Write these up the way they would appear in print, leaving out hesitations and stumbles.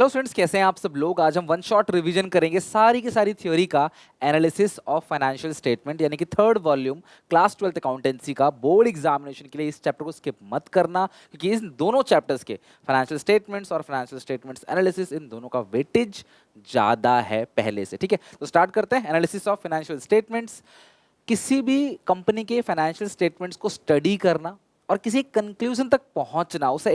Hello students, कैसे हैं आप सब लोग। आज हम वन शॉट रिवीजन करेंगे सारी की सारी थ्योरी का एनालिसिस ऑफ फाइनेंशियल स्टेटमेंट, यानी कि third volume class 12th accountancy का बोर्ड एग्जामिनेशन के लिए। इस चैप्टर को स्किप मत करना, क्योंकि इन दोनों चैप्टर्स के फाइनेंशियल स्टेटमेंट्स और फाइनेंशियल स्टेटमेंट्स एनालिसिस, इन दोनों का वेटेज ज़्यादा है पहले से। ठीक है, तो स्टार्ट करते हैं एनालिसिस ऑफ फाइनेंशियल स्टेटमेंट्स। किसी भी कंपनी के फाइनेंशियल स्टेटमेंट्स को स्टडी करना और किसी कंक्लूजन तक पहुंचना, उसे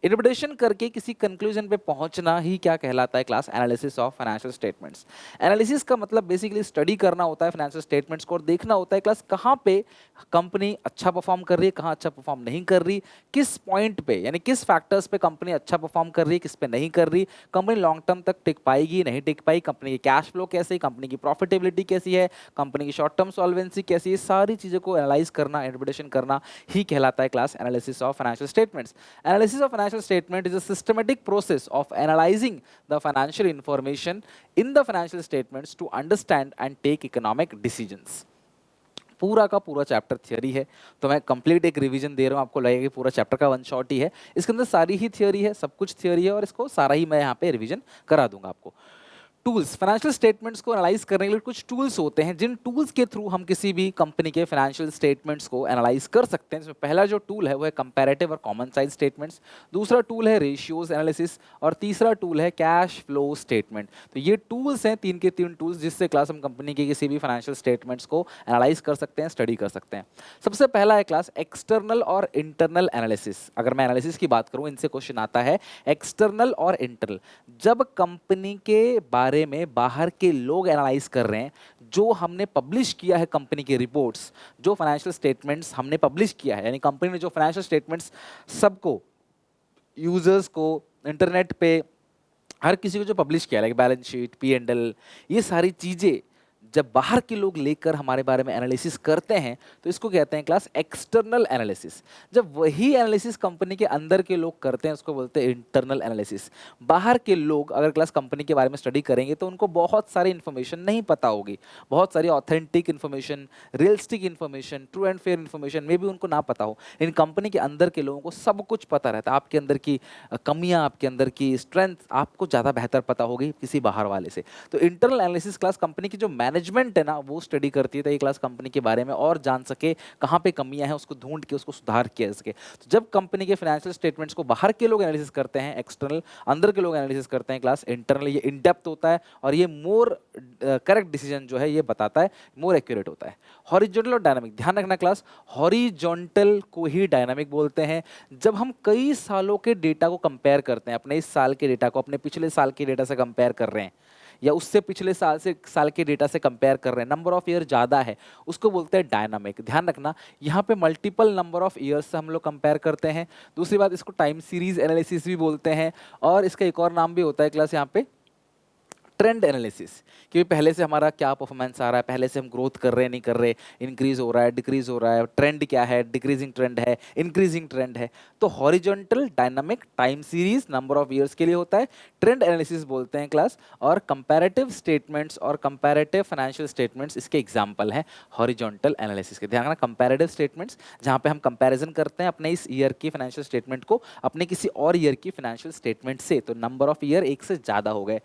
इंटरप्रिटेशन करके किसी कंक्लूजन पे पहुंचना ही क्या कहलाता है class? Analysis of financial statements. Analysis का मतलब बेसिकली स्टडी करना होता है फाइनेंशियल स्टेटमेंट्स को, और देखना होता है क्लास कहाँ पे कंपनी अच्छा परफॉर्म कर रही है, कहाँ अच्छा परफॉर्म नहीं कर रही, किस पॉइंट पे यानी किस फैक्टर्स पे कंपनी अच्छा परफॉर्म कर रही है, किस पे नहीं कर रही, कंपनी लॉन्ग टर्म तक टिक पाएगी नहीं टिक पाई, कंपनी की कैश फ्लो कैसे है, कंपनी की प्रॉफिटेबिलिटी कैसी है, कंपनी की शॉर्ट टर्म सॉल्वेंसी कैसी है। सारी चीज़ों को एनालाइज करना, इंटरप्रिटेशन करना ही कहलाता है class analysis of financial statements. Analysis of financial statement is a systematic process of analyzing the financial information in the financial statements to understand and take economic decisions. पूरा का पूरा चैप्टर थियोरी है, तो मैं complete एक revision दे रहा हूँ, आपको लगेगा कि पूरा चैप्टर का वन शॉट ही है। इसके अंदर सारी ही थियोरी है, सब कुछ थियोरी है, और इसको सारा ही मैं यहाँ पे रिवीजन करा दूंगा आपको। टूल्स, फाइनेंशियल स्टेटमेंट्स को एनालाइज करने के लिए कुछ टूल्स होते हैं, जिन टूल्स के थ्रू हम किसी भी कंपनी के फाइनेंशियल स्टेटमेंट्स को एनालाइज कर सकते हैं। इसमें पहला जो टूल है वो है कंपैरेटिव और कॉमन साइज स्टेटमेंट्स, दूसरा टूल है रेशियोज एनालिसिस, और तीसरा टूल है कैश फ्लो स्टेटमेंट। तो ये टूल्स हैं, तीन के तीन टूल्स, जिससे क्लास हम कंपनी के किसी भी फाइनेंशियल स्टेटमेंट्स को एनालाइज कर सकते हैं, स्टडी कर सकते हैं। सबसे पहला है क्लास एक्सटर्नल और इंटरनल एनालिसिस। अगर मैं एनालिसिस की बात करूं, इनसे क्वेश्चन आता है एक्सटर्नल और इंटरनल। जब कंपनी के बारे में बाहर के लोग एनालाइज कर रहे हैं, जो हमने पब्लिश किया है कंपनी के रिपोर्ट्स, जो फाइनेंशियल स्टेटमेंट्स हमने पब्लिश किया है, यानी कंपनी ने जो फाइनेंशियल स्टेटमेंट्स सबको, यूजर्स को, इंटरनेट पे हर किसी को जो पब्लिश किया, लाइक बैलेंस शीट, P&L, ये सारी चीजें जब बाहर के लोग लेकर हमारे बारे में एनालिसिस करते हैं, तो इसको कहते हैं क्लास एक्सटर्नल एनालिसिस। जब वही एनालिसिस कंपनी के अंदर के लोग करते हैं, उसको बोलते हैं इंटरनल एनालिसिस। बाहर के लोग अगर क्लास कंपनी के बारे में स्टडी करेंगे, तो उनको बहुत सारी इन्फॉर्मेशन नहीं पता होगी, बहुत सारी authentic information, realistic information, true and fair information में भी उनको ना पता हो। इन कंपनी के अंदर के लोगों को सब कुछ पता रहता है। आपके अंदर की कमियां, आपके अंदर की स्ट्रेंथ आपको ज़्यादा बेहतर पता होगी किसी बाहर वाले से। तो इंटरनल एनालिसिस क्लास कंपनी की जो मैनेजमेंट है ना, वो स्टडी करती है, ताकि क्लास कंपनी के बारे में और जान सके, कहाँ पे कमियां हैं उसको ढूंढ के उसको सुधार किया जा सके। तो जब कंपनी के फाइनेंशियल स्टेटमेंट्स को बाहर के लोग एनालिसिस करते हैं एक्सटर्नल, अंदर के लोग एनालिसिस करते हैं क्लास इंटरनल, ये इन डेप्थ होता है, और ये मोर करेक्ट डिसीजन जो है ये बताता है, मोर एक्यूरेट होता है। हॉरिजॉन्टल और डायनामिक, ध्यान रखना क्लास, हॉरिजॉन्टल को ही डायनामिक बोलते हैं। जब हम कई सालों के डेटा को कंपेयर करते हैं, अपने इस साल के डेटा को अपने पिछले साल के डेटा से कंपेयर कर रहे हैं, या उससे पिछले साल के डेटा से कंपेयर कर रहे हैं, नंबर ऑफ ईयर ज़्यादा है, उसको बोलते हैं डायनामिक। ध्यान रखना, यहाँ पे मल्टीपल नंबर ऑफ ईयर्स से हम लोग कंपेयर करते हैं। दूसरी बात, इसको टाइम सीरीज एनालिसिस भी बोलते हैं, और इसका एक और नाम भी होता है क्लास यहाँ पे ट्रेंड एनालिसिस, कि पहले से हमारा क्या परफॉर्मेंस आ रहा है, पहले से हम ग्रोथ कर रहे हैं नहीं कर रहे, इंक्रीज हो रहा है डिक्रीज हो रहा है, ट्रेंड क्या है, डिक्रीजिंग ट्रेंड है, इंक्रीजिंग ट्रेंड है। तो horizontal, dynamic, time series, number of years के लिए होता है, ट्रेंड एनालिसिस बोलते हैं क्लास। और कंपैरेटिव स्टेटमेंट्स और कंपैरेटिव फाइनेंशियल स्टेटमेंट्स इसके एग्जाम्पल हैं हॉरिजॉन्टल एनालिसिस के। ध्यान रखना, कंपैरेटिव स्टेटमेंट्स जहाँ पे हम कंपैरिजन करते हैं अपने इस ईयर की फाइनेंशियल स्टेटमेंट को अपने किसी और ईयर की फाइनेंशियल स्टेटमेंट से, तो नंबर ऑफ ईयर एक से ज़्यादा हो गए।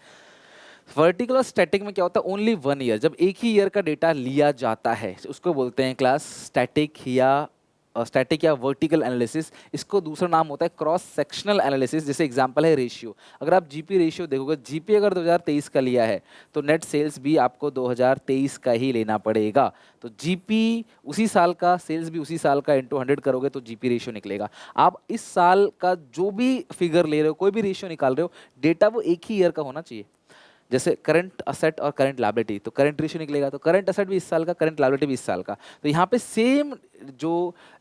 वर्टिकल और स्टैटिक में क्या होता है? ओनली 1 ईयर, जब एक ही ईयर का डेटा लिया जाता है, उसको बोलते हैं क्लास स्टैटिक या वर्टिकल एनालिसिस। इसको दूसरा नाम होता है क्रॉस सेक्शनल एनालिसिस। जैसे एग्जांपल है रेशियो। अगर आप जीपी रेशियो देखोगे, जीपी अगर 2023 का लिया है, तो नेट सेल्स भी आपको 2023 का ही लेना पड़ेगा। तो जीपी उसी साल का, सेल्स भी उसी साल का, इंटू 100 करोगे तो जीपी रेशियो निकलेगा। आप इस साल का जो भी फिगर ले रहे हो, कोई भी रेशियो निकाल रहे हो, डेटा वो एक ही ईयर का होना चाहिए। जैसे करंट असेट और करंट लायबिलिटी, तो करंट रेशियो निकलेगा, तो करंट असेट भी इस साल का, करंट लायबिलिटी भी इस साल का। तो यहाँ पे सेम जो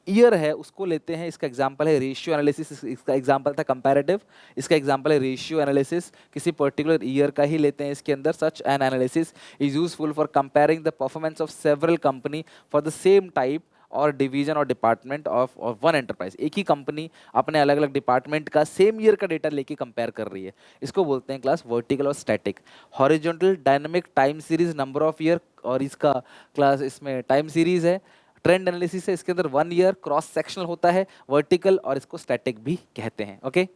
ईयर है उसको लेते हैं। इसका एग्जांपल है रेशियो एनालिसिस, इसका एग्जांपल था कंपैरेटिव, इसका एग्जांपल है रेशियो एनालिसिस। किसी पर्टिकुलर ईयर का ही लेते हैं इसके अंदर। Such an analysis is useful for comparing the performance of several company for the same type और डिवीजन और डिपार्टमेंट ऑफ वन एंटरप्राइज। एक ही कंपनी अपने अलग अलग डिपार्टमेंट का सेम ईयर का डेटा लेके कंपेयर कर रही है, इसको बोलते हैं क्लास वर्टिकल और static. Horizontal, dynamic, time series, number of year, और इसका क्लास इसमें टाइम सीरीज है। ट्रेंड एनालिसिस है, इसके अंदर 1 ईयर, क्रॉस सेक्शनल होता है, वर्टिकल, और इसको स्टैटिक भी कहते हैं। ओके,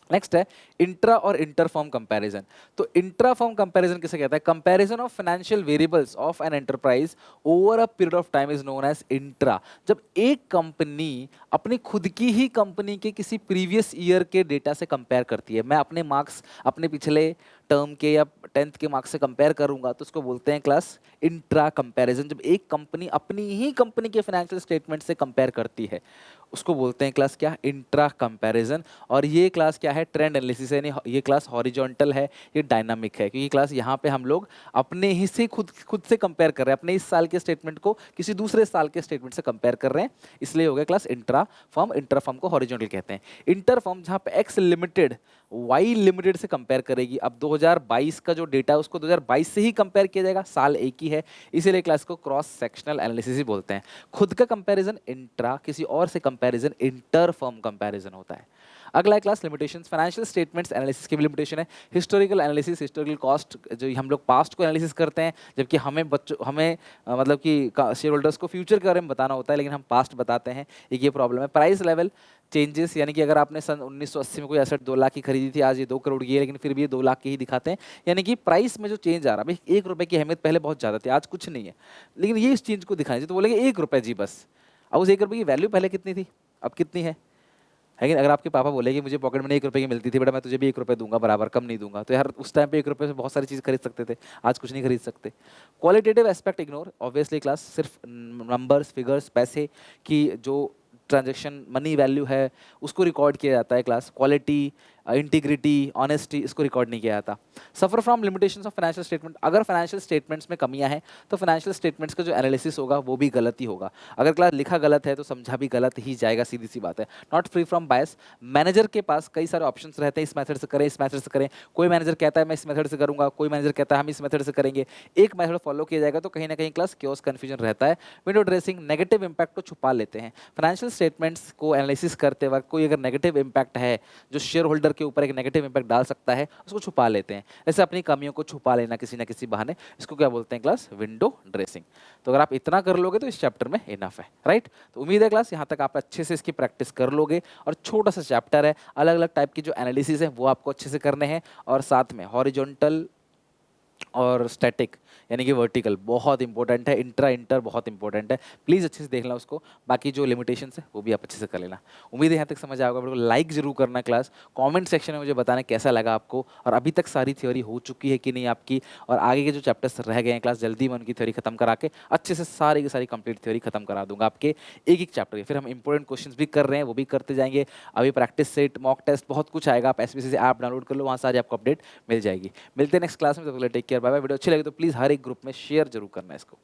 नेक्स्ट है इंट्रा और इंटर फर्म कंपैरिजन। तो इंट्रा फर्म कंपैरिजन किसे कहता है? Comparison of financial variables of an enterprise over a period of time is known as intra. जब एक कंपनी अपनी खुद की ही कंपनी के किसी प्रीवियस ईयर के डेटा से कंपेयर करती है, मैं अपने मार्क्स अपने पिछले टर्म के या 10th के मार्क्स से कंपेयर करूंगा, तो उसको बोलते हैं क्लास इंट्रा कंपैरिजन। जब एक कंपनी अपनी ही कंपनी के फाइनेंशियल स्टेटमेंट से कंपेयर करती है, उसको बोलते हैं क्लास क्या? Intra comparison. और ये क्लास क्या है? ट्रेंड एनालिसिस है, यानी ये क्लास हॉरिजॉन्टल है, ये डायनामिक है, क्योंकि क्लास यहाँ पे हम लोग अपने ही से खुद से कंपेयर कर रहे हैं, अपने इस साल के स्टेटमेंट को किसी दूसरे साल के स्टेटमेंट से कंपेयर कर रहे हैं, इसलिए हो गया class intra firm. Inter firm को हॉरिजॉन्टल कहते हैं। इंटर फर्म जहाँ पे एक्स लिमिटेड वाई लिमिटेड से कंपेयर करेगी, अब 2022 का जो डेटा है उसको 2022 से ही कंपेयर किया जाएगा, साल एक ही है, इसीलिए क्लास को क्रॉस सेक्शनल एनालिसिस ही बोलते हैं। खुद का कंपैरिजन इंट्रा, किसी और से कंपैरिजन इंटर फर्म कंपैरिजन होता है। अगला है class limitations. Financial statements analysis की भी लिमिटेशन है। हिस्टोरिकल एनालिसिस, हिस्टोरिकल कॉस्ट, जो हम लोग पास्ट को एनालिसिस करते हैं, जबकि हमें मतलब कि शेयर होल्डर्स को फ्यूचर के बारे में बताना होता है, लेकिन हम पास्ट बताते हैं, एक ये प्रॉब्लम है। प्राइस लेवल चेंजेस, यानी कि अगर आपने सन 1980 में कोई एसेट 2 लाख की खरीदी थी, आज ये 2 करोड़ की है, लेकिन फिर भी ये 2 लाख की ही दिखाते हैं, यानी कि प्राइस में जो चेंज आ रहा है। भाई 1 रुपए की अहमियत पहले बहुत ज़्यादा थी, आज कुछ नहीं है, लेकिन ये इस चीज़ को दिखाना चाहिए, तो बोलेंगे 1 रुपए जी बस। अब उस 1 रुपए की वैल्यू पहले कितनी थी, अब कितनी है? लेकिन अगर आपके पापा बोले कि मुझे पॉकेट मनी 1 रुपए की मिलती थी बेटा, मैं तुझे भी 1 रुपए दूंगा बराबर, कम नहीं दूंगा, तो यार उस टाइम पे 1 रुपए से बहुत सारी चीज़ खरीद सकते थे, आज कुछ नहीं खरीद सकते। Qualitative aspect ignore, obviously class सिर्फ नंबर्स, फिगर्स, पैसे की जो ट्रांजेक्शन मनी वैल्यू है उसको रिकॉर्ड किया जाता है क्लास। क्वालिटी, इंटीग्रिटी, ऑनेस्टी, इसको रिकॉर्ड नहीं किया जाता। Suffer from limitations of financial statement, अगर फाइनेंशियल स्टेटमेंट्स में कमियां हैं तो फाइनेंशियल स्टेटमेंट्स का जो एनालिसिस होगा वो भी गलत ही होगा। अगर क्लास लिखा गलत है तो समझा भी गलत ही जाएगा, सीधी सी बात है। Not free from bias, manager के पास कई सारे ऑप्शंस रहते हैं, इस मेथड से करें, इस मेथड से करें। कोई मैनेजर कहता है मैं इस मेथड से करूंगा, कोई मैनेजर कहता है हम इस मेथड से करेंगे, एक मेथड फॉलो किया जाएगा, तो कहीं ना कहीं क्लास क्योस कन्फ्यूजन रहता है। विंडो ड्रेसिंग, नेगेटिव इंपैक्ट को छुपा लेते हैं। फाइनेंशियल स्टेटमेंट्स को एनालिसिस करते वक्त कोई अगर नेगेटिव इंपैक्ट है जो शेयर होल्डर के ऊपर एक नेगेटिव इंपैक्ट डाल सकता है, उसको छुपा लेते हैं। जैसे अपनी कमियों को छुपा लेना किसी ना किसी बहाने, इसको क्या बोलते हैं क्लास? Window dressing. तो अगर आप इतना कर लोगे तो इस चैप्टर में इनफ है, राइट? तो उम्मीद है क्लास यहाँ तक आप अच्छे से इसकी प्रैक्टिस कर लोगे। और छोटा सा चैप्टर है, अलग अलग टाइप की जो एनालिसिस है वो आपको अच्छे से करने हैं, और साथ में हॉरिजॉन्टल और स्टैटिक यानी कि वर्टिकल बहुत इंपॉर्टेंट है, इंट्रा इंटर बहुत इंपॉर्टेंट है, प्लीज़ अच्छे से देखना उसको। बाकी जो लिमिटेशंस है वो भी आप अच्छे से कर लेना। उम्मीद है यहाँ तक समझ आएगा। बिल्कुल लाइक जरूर करना क्लास, कमेंट सेक्शन में मुझे बताना कैसा लगा आपको, और अभी तक सारी थ्योरी हो चुकी है कि नहीं आपकी, और आगे के जो चैप्टर्स रह गए हैं क्लास जल्दी मैं उनकी थ्योरी खत्म करा के अच्छे से सारी की सारी कंप्लीट थ्योरी खत्म करा दूंगा आपके एक एक चैप्टर की। फिर हम इंपॉर्टेंट क्वेश्चंस भी कर रहे हैं, वो भी करते जाएंगे। अभी प्रैक्टिस सेट, मॉक टेस्ट, बहुत कुछ आएगा। आप एसबीसी से ऐप डाउनलोड कर लो, वहाँ सारी आपको अपडेट मिल जाएगी। मिलते हैं नेक्स्ट क्लास में, तब तक take care, bye bye. Video अच्छी लगे तो प्लीज़ हर एक ग्रुप में शेयर जरूर करना है इसको।